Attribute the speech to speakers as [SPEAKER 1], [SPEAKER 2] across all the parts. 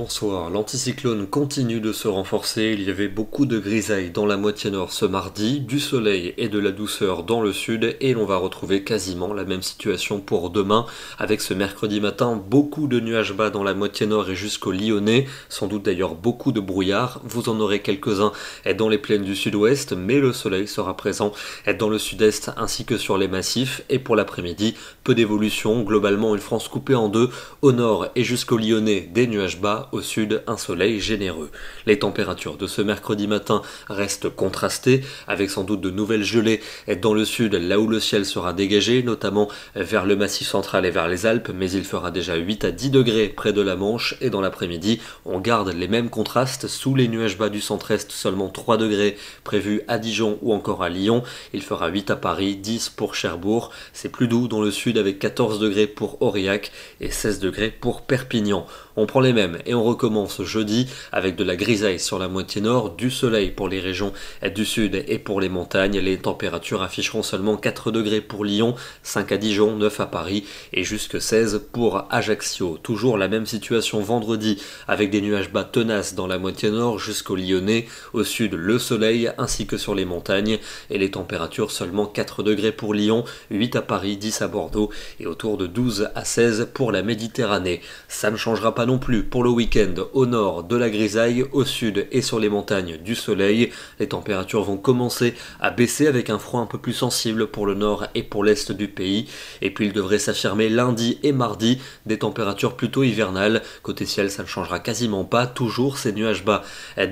[SPEAKER 1] bonsoir. L'anticyclone continue de se renforcer. Il y avait beaucoup de grisailles dans la moitié nord ce mardi, du soleil et de la douceur dans le sud, et l'on va retrouver quasiment la même situation pour demain, avec ce mercredi matin beaucoup de nuages bas dans la moitié nord et jusqu'au Lyonnais, sans doute d'ailleurs beaucoup de brouillard. Vous en aurez quelques-uns dans les plaines du sud-ouest, mais le soleil sera présent dans le sud-est ainsi que sur les massifs, et pour l'après-midi, peu d'évolution, globalement une France coupée en deux, au nord et jusqu'au Lyonnais, des nuages bas, au sud un soleil généreux. Les températures de ce mercredi matin restent contrastées, avec sans doute de nouvelles gelées dans le sud, là où le ciel sera dégagé, notamment vers le massif central et vers les Alpes, mais il fera déjà 8 à 10 degrés près de la Manche, et dans l'après-midi, on garde les mêmes contrastes. Sous les nuages bas du centre-est, seulement 3 degrés prévus à Dijon ou encore à Lyon. Il fera 8 à Paris, 10 pour Cherbourg. C'est plus doux dans le sud avec 14 degrés pour Aurillac et 16 degrés pour Perpignan. On prend les mêmes et on recommence jeudi avec de la grisaille sur la moitié nord, du soleil pour les régions du sud et pour les montagnes. Les températures afficheront seulement 4 degrés pour Lyon, 5 à Dijon, 9 à Paris et jusque 16 pour Ajaccio. Toujours la même situation vendredi avec des nuages bas tenaces dans la moitié nord jusqu'au Lyonnais. Au sud, le soleil ainsi que sur les montagnes et les températures seulement 4 degrés pour Lyon, 8 à Paris, 10 à Bordeaux et autour de 12 à 16 pour la Méditerranée. Ça ne changera pas non plus pour le week-end. Au nord, de la grisaille, au sud et sur les montagnes, du soleil. Les températures vont commencer à baisser avec un froid un peu plus sensible pour le nord et pour l'est du pays. Et puis il devrait s'affirmer lundi et mardi, des températures plutôt hivernales. Côté ciel, ça ne changera quasiment pas. Toujours ces nuages bas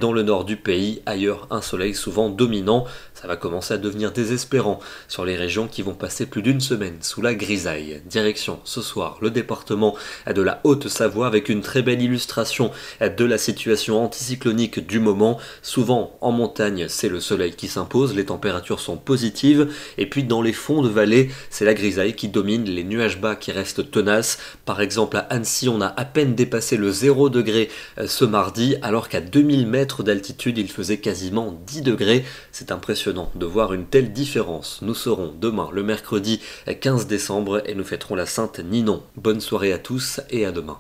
[SPEAKER 1] dans le nord du pays. Ailleurs, un soleil souvent dominant. Ça va commencer à devenir désespérant sur les régions qui vont passer plus d'une semaine sous la grisaille. Direction ce soir le département de la Haute-Savoie avec une très belle illustration de la situation anticyclonique du moment. Souvent en montagne, c'est le soleil qui s'impose, les températures sont positives, et puis dans les fonds de vallée, c'est la grisaille qui domine, les nuages bas qui restent tenaces. Par exemple à Annecy, on a à peine dépassé le 0 degré ce mardi, alors qu'à 2000 mètres d'altitude, il faisait quasiment 10 degrés. C'est impressionnant de voir une telle différence. Nous serons demain le mercredi 15 décembre et nous fêterons la Sainte Ninon. Bonne soirée à tous et à demain.